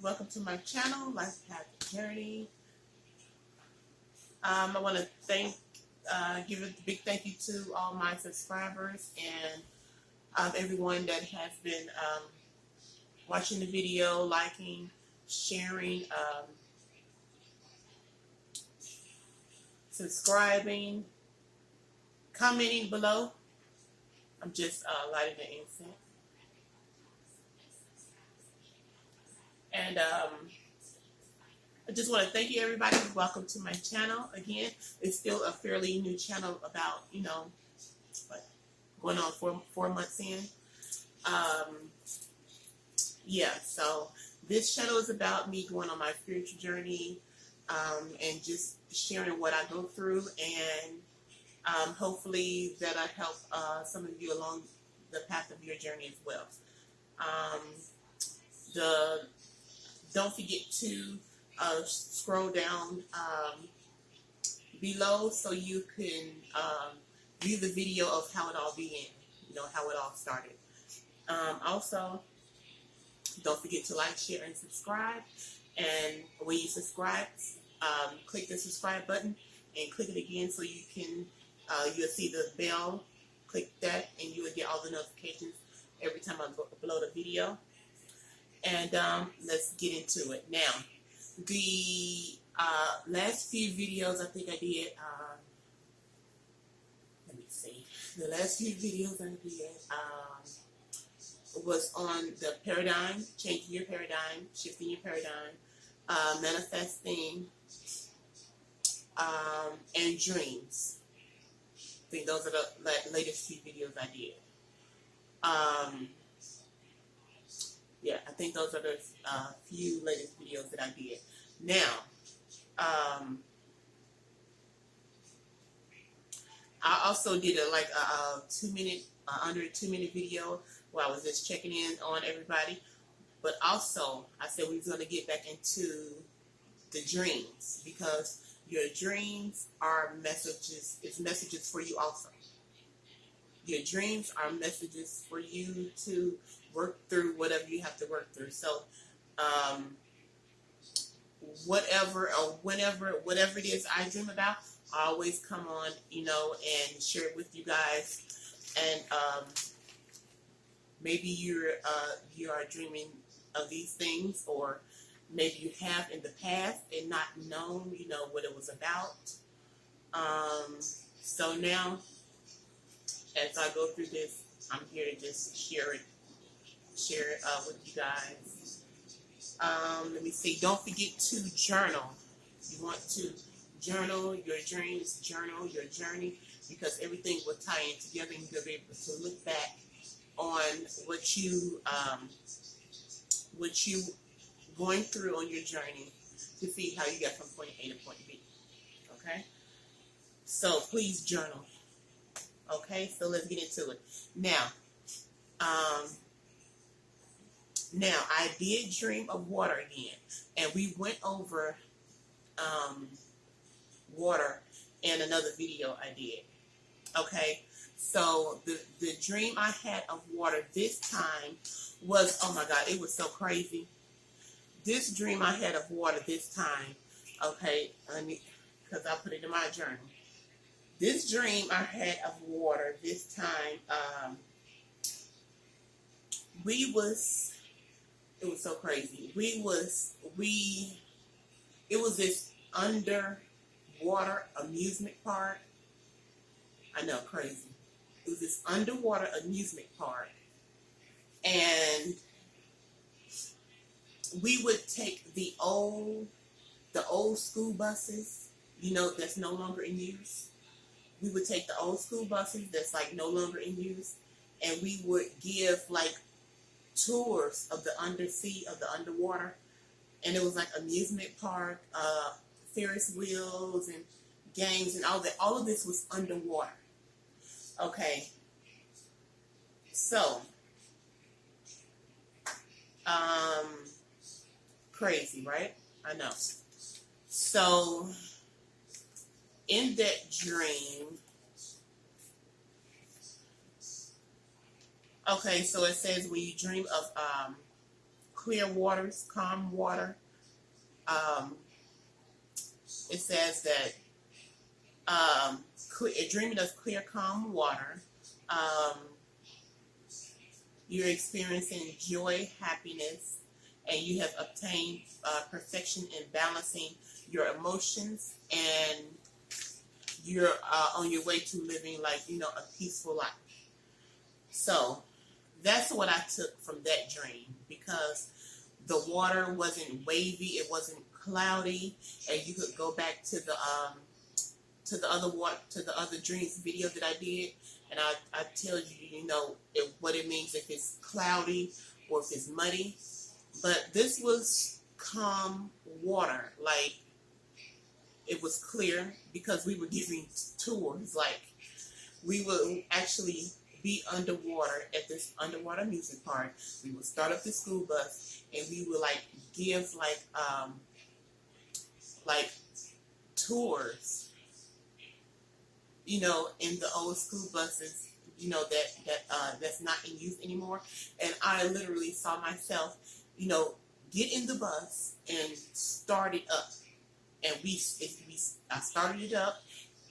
Welcome to my channel, Life Path Journey. I want to give a big thank you to all my subscribers and everyone that has been watching the video, liking, sharing, subscribing, commenting below. I'm just lighting the incense. And I just want to thank you, everybody. Welcome to my channel. Again, it's still a fairly new channel, about, going on four months in. Yeah, so this channel is about me going on my spiritual journey and just sharing what I go through, and hopefully that I help some of you along the path of your journey as well. Don't forget to scroll down below so you can view the video of how it all began, how it all started. Also, don't forget to like, share, and subscribe. And when you subscribe, click the subscribe button and click it again so you can, you'll see the bell. Click that and you will get all the notifications every time I upload a video. And let's get into it. Now, the last few videos I think I did, let me see. The last few videos I did was on the paradigm, changing your paradigm, shifting your paradigm, manifesting, and dreams. I think those are the latest few videos I did. Yeah, I think those are the few latest videos that I did. Now, I also did a 2 minute, under a 2 minute video where I was just checking in on everybody. But also, I said we was going to get back into the dreams, because your dreams are messages. It's messages for you also. Your dreams are messages for you to work through whatever you have to work through. So, whatever it is I dream about, I always come on, and share it with you guys. And maybe you are dreaming of these things, or maybe you have in the past and not known, what it was about. So now, as I go through this, I'm here to just share it with you guys. Let me see. Don't forget to journal. You want to journal your dreams, journal your journey, because everything will tie in together, and you'll be able to look back on what you going through on your journey to see how you got from point A to point B. Okay? So please journal. Okay, so let's get into it. Now, I did dream of water again, and we went over water in another video I did. Okay, so the dream I had of water this time was, oh my God, it was so crazy. This dream I had of water this time, okay, because I put it in my journal. This dream I had of water this time, it was so crazy. It was this underwater amusement park. I know, crazy. It was this underwater amusement park, and we would take the old school buses, that's no longer in use. We would take the old school buses that's no longer in use, and we would give tours of the undersea, of the underwater, and it was amusement park, Ferris wheels and games and all that. All of this was underwater. Okay, so crazy, right? I know. So in that dream, okay, so it says when you dream of clear waters, calm water. It says that dreaming of clear, calm water. You're experiencing joy, happiness, and you have obtained perfection in balancing your emotions, and you're on your way to living a peaceful life. So that's what I took from that dream, because the water wasn't wavy, it wasn't cloudy, and you could go back to the other dreams video that I did, and I tell you, what it means if it's cloudy or if it's muddy. But this was calm water, like it was clear, because we were giving tours. Like we would actually be underwater at this underwater music park. We would start up the school bus, and we would give tours, in the old school buses, that's not in use anymore. And I literally saw myself, get in the bus and start it up. And I started it up,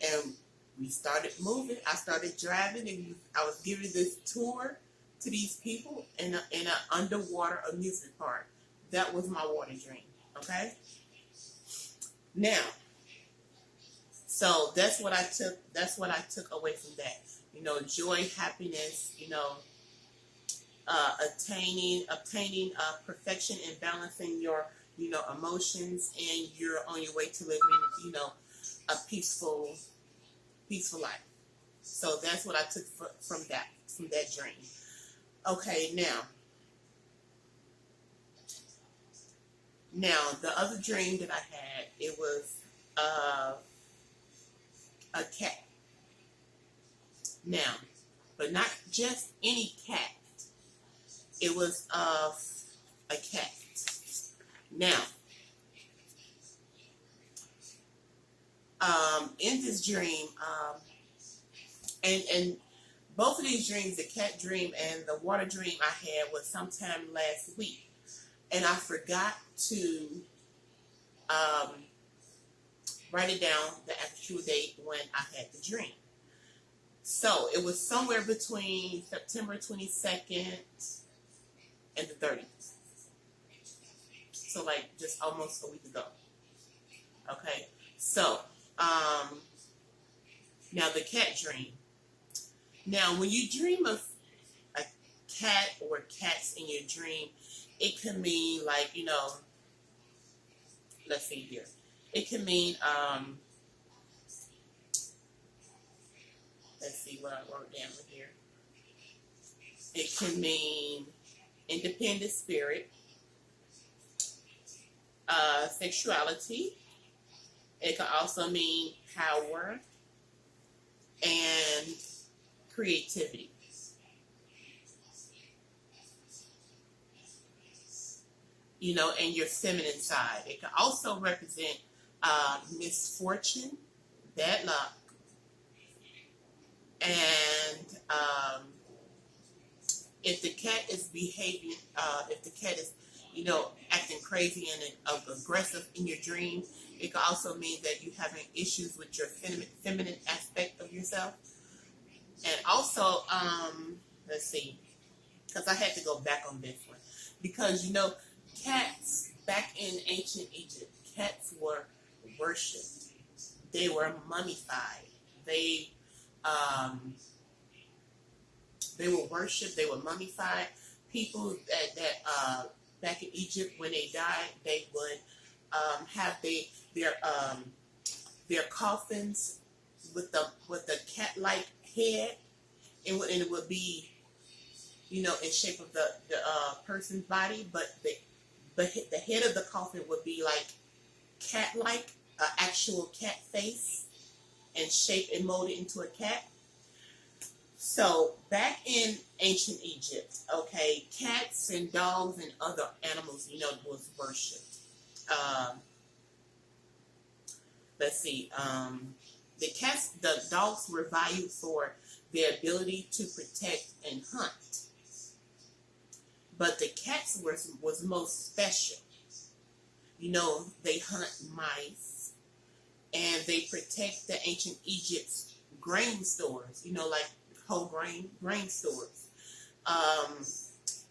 and we started moving. I started driving, and I was giving this tour to these people in an underwater amusement park. That was my water dream. Okay. Now, so that's what I took. That's what I took away from that. Joy, happiness. Obtaining perfection and balancing your emotions, and you're on your way to living a peaceful life. So that's what I took from that dream. Okay, now the other dream that I had, it was a cat. Now, but not just any cat. It was a cat. Now, in this dream, and both of these dreams, the cat dream and the water dream I had, was sometime last week, and I forgot to write it down, the actual date when I had the dream. So it was somewhere between September 22nd and the 30th. So just almost a week ago. Okay. So, now the cat dream. Now, when you dream of a cat or cats in your dream, it can mean let's see here. It can mean, let's see what I wrote down here. It can mean independent spirit, sexuality. It can also mean power and creativity. And your feminine side. It can also represent misfortune, bad luck, and if the cat is behaving, if the cat is, acting crazy and aggressive in your dream, it can also mean that you're having issues with your feminine aspect of yourself. And also, let's see, because I had to go back on this one, because cats back in ancient Egypt, cats were worshipped. They were mummified. They were worshipped. They were mummified. People that back in Egypt, when they died, they would have their coffins with the cat-like head, and it would be in shape of the person's body, but the head of the coffin would be cat-like, actual cat face, and shaped and molded into a cat. So back in ancient Egypt, okay, cats and dogs and other animals, was worshipped. Let's see, the dogs were valued for their ability to protect and hunt. But the cats was most special. You know, they hunt mice, and they protect the ancient Egypt's grain stores, you know, like whole grain stores.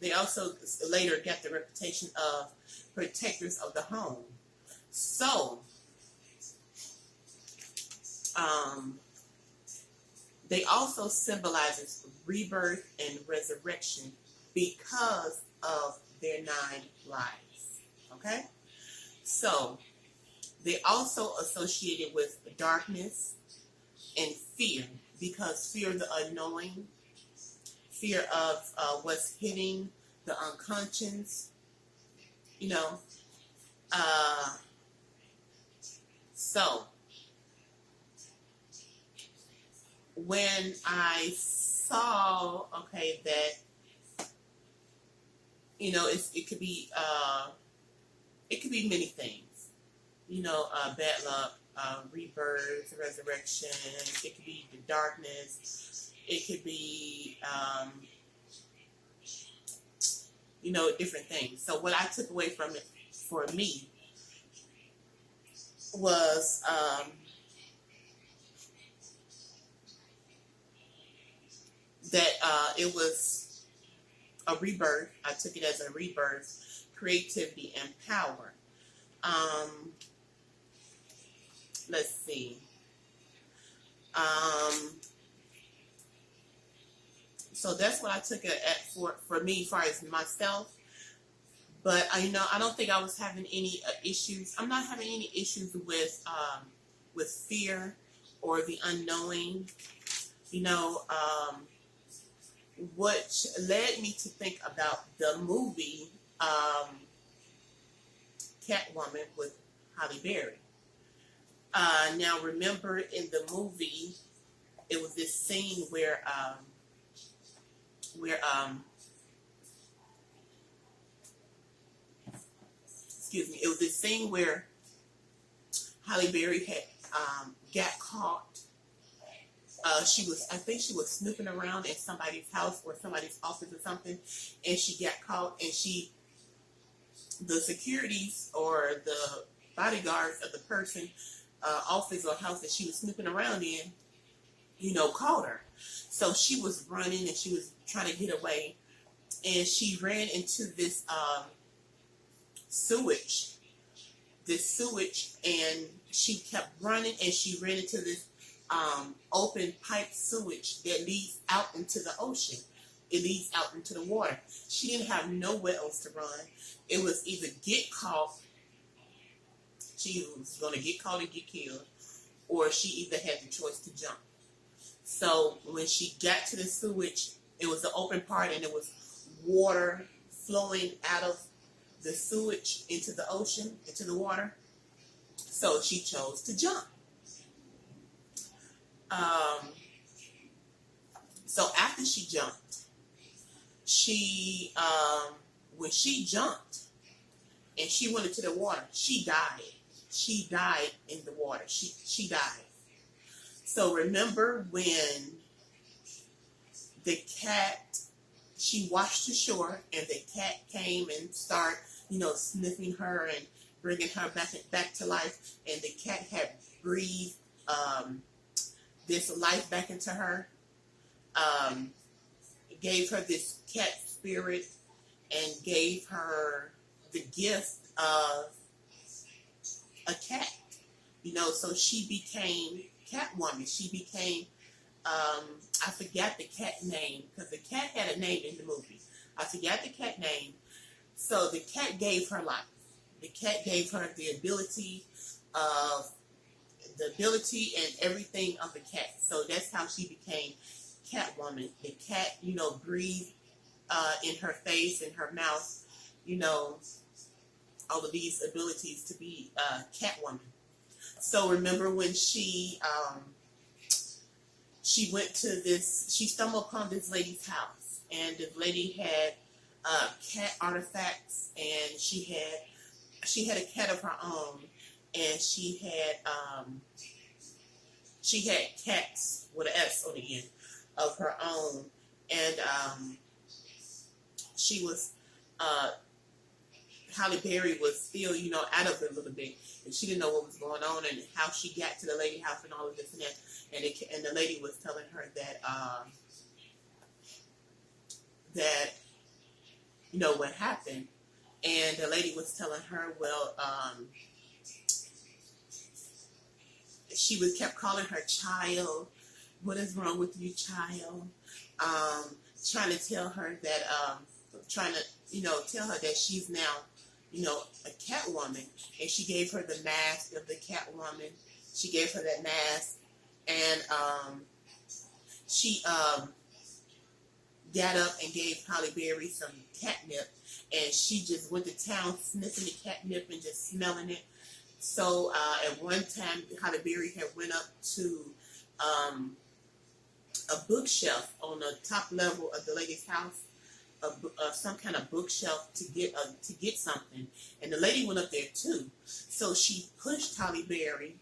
They also later got the reputation of protectors of the home. So, they also symbolizes rebirth and resurrection because of their 9 lives. Okay? So, they also associated with darkness and fear, because fear of the unknowing, fear of what's hitting the unconscious, you know. So, when I saw, okay, that, you know, it could be many things. You know, bad luck, rebirth, resurrection. It could be the darkness. It could be, you know, different things. So what I took away from it for me was that it was a rebirth. I took it as a rebirth, creativity, and power. Let's see. So that's what I took it at for me, as far as myself. But I don't think I was having any issues. I'm not having any issues with fear or the unknowing. You know, which led me to think about the movie Catwoman with Halle Berry. Now, remember in the movie, it was this scene where it was this scene where Halle Berry had got caught. I think she was snooping around in somebody's house or somebody's office or something, and she got caught, and the securities or the bodyguards of the person, office or house that she was snooping around in, you know, caught her. So she was running and she was trying to get away, and she ran into this sewage, and she kept running, and she ran into this open pipe sewage that leads out into the ocean. It leads out into the water. She didn't have nowhere else to run. It was either get caught, she was going to get caught and get killed, or she either had the choice to jump. So when she got to the sewage, it was the open part, and it was water flowing out of the sewage into the ocean, into the water. So she chose to jump. So after she jumped, when she jumped and she went into the water, she died. She died in the water. She died. So remember when the cat, she washed ashore, and the cat came and started, you know, sniffing her and bringing her back to life, and the cat had breathed this life back into her, gave her this cat spirit, and gave her the gift of a cat. You know, so she became Catwoman. She became, I forgot the cat name, because the cat had a name in the movie. I forgot the cat name. So the cat gave her life. The cat gave her the ability and everything of the cat. So that's how she became Catwoman. The cat, you know, breathed in her face, in her mouth, you know, all of these abilities to be Catwoman. So remember when she went to she stumbled upon this lady's house, and the lady had cat artifacts, and she had a cat of her own, and she had cats with an S on the end of her own, and she was Halle Berry was still, out of it a little bit, and she didn't know what was going on and how she got to the lady house and all of this and that. And the lady was telling her that what happened, and the lady was telling her, well, she kept calling her child. What is wrong with you, child? Trying to tell her that, tell her that she's now, a Catwoman. And she gave her the mask of the Catwoman. She gave her that mask, and she got up and gave Halle Berry some catnip, and she just went to town sniffing the catnip and just smelling it. So at one time, Halle Berry had went up to a bookshelf on the top level of the lady's house, some kind of bookshelf to get something, and the lady went up there too. So she pushed Halle Berry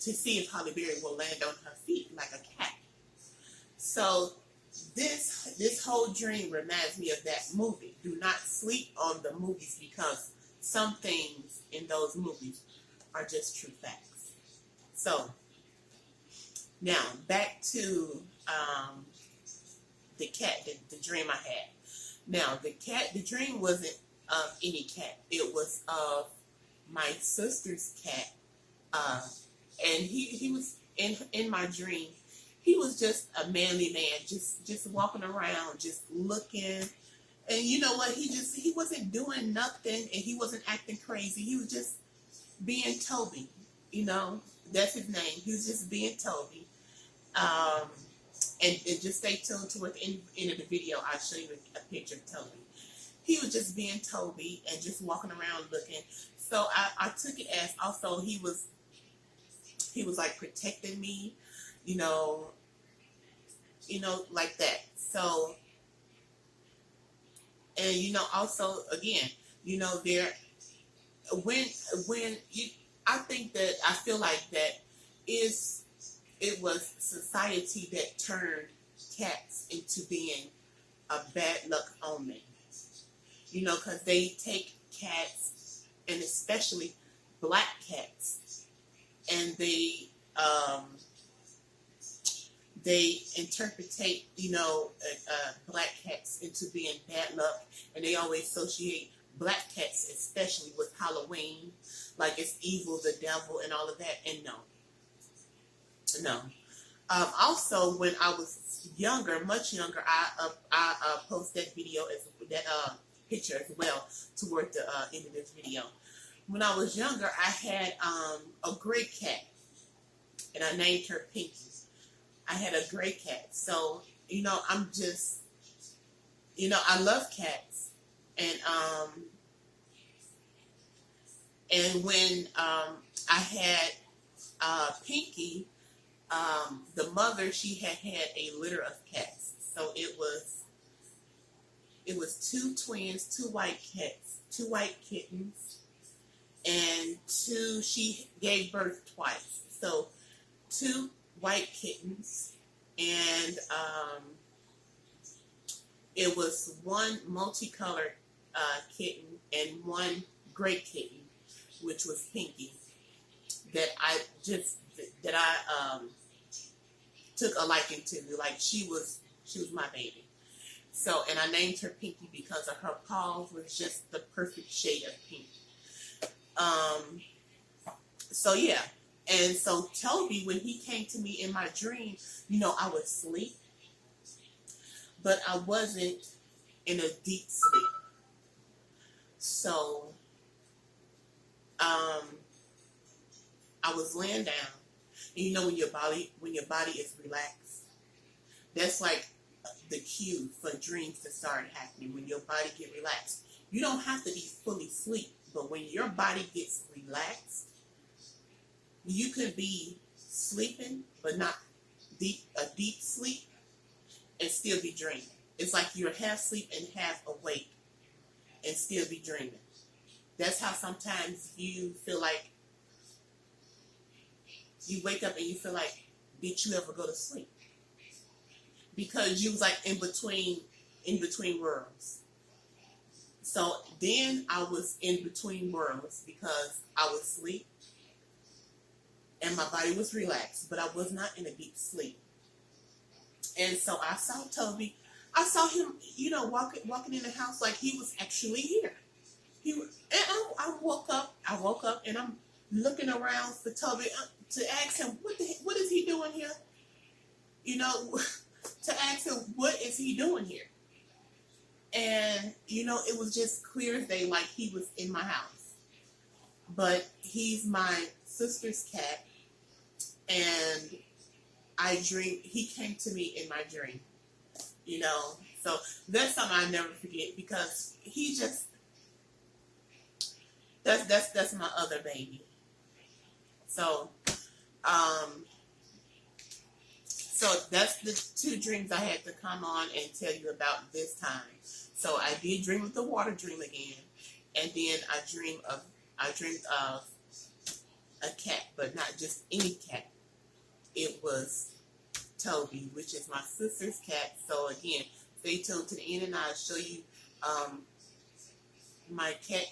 to see if Halle Berry will land on her feet like a cat. So this whole dream reminds me of that movie. Do not sleep on the movies, because some things in those movies are just true facts. So now back to the cat, the dream I had. Now the dream wasn't of any cat. It was of my sister's cat, and he was in my dream. He was just a manly man, just walking around, just looking. And you know what? He wasn't doing nothing, and he wasn't acting crazy. He was just being Toby. That's his name. He was just being Toby. And just stay tuned toward the end of the video. I'll show you a picture of Toby. He was just being Toby and just walking around looking. So I took it as also he was like protecting me, like that. So, and also again, there I feel like that it was society that turned cats into being a bad luck omen. Because they take cats, and especially black cats, and they interpretate, black cats into being bad luck, and they always associate black cats, especially with Halloween, like it's evil, the devil, and all of that. And no. Also, when I was younger, much younger, I posted that video picture as well toward the end of this video. When I was younger, I had a gray cat, and I named her Pinky. I had a gray cat. So, I'm just, I love cats. And when I had Pinky, the mother, she had a litter of cats. So it was 2 twins, 2 white cats, 2 white kittens, and she gave birth twice. So 2 white kittens, and it was 1 multicolored kitten and 1 gray kitten, which was Pinky, that I took a liking to. Like she was my baby. So, and I named her Pinky because of her paws was just the perfect shade of pink. So yeah. And so Toby, when he came to me in my dream, I would sleep, but I wasn't in a deep sleep. So, I was laying down, and when your body is relaxed, that's like the cue for dreams to start happening. When your body get relaxed, you don't have to be fully asleep, but when your body gets relaxed, you could be sleeping, but not a deep sleep, and still be dreaming. It's like you're half asleep and half awake, and still be dreaming. That's how sometimes you feel like you wake up and you feel like, did you ever go to sleep? Because you was like in between worlds. So then I was in between worlds because I was asleep and my body was relaxed, but I was not in a deep sleep. And so I saw Toby. I saw him, you know, walking in the house like he was actually here. I woke up and I'm looking around for Toby to ask him, what is he doing here? You know, to ask him, what is he doing here? And, you know, it was just clear as day, like he was in my house. But he's my sister's cat, and he came to me in my dream, you know. So that's something I never forget, because he just, that's my other baby. So, so that's the two dreams I had to come on and tell you about this time. So I did dream of the water dream again, and then I dreamed of a cat, but not just any cat. It was Toby, which is my sister's cat. So again, stay tuned to the end, and I'll show you my cat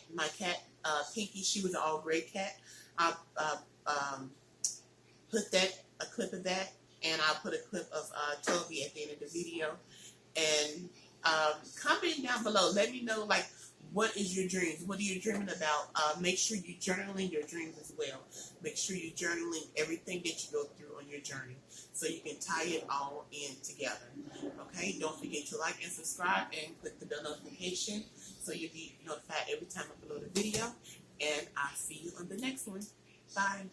Pinky. She was an all gray cat. I put a clip of that, and I'll put a clip of Toby at the end of the video. And comment down below. Let me know, like, what is your dreams? What are you dreaming about? Make sure you're journaling your dreams as well. Make sure you're journaling everything that you go through on your journey, so you can tie it all in together. Okay? Don't forget to like and subscribe and click the bell notification so you'll be notified every time I upload a video. And I'll see you on the next one. Bye.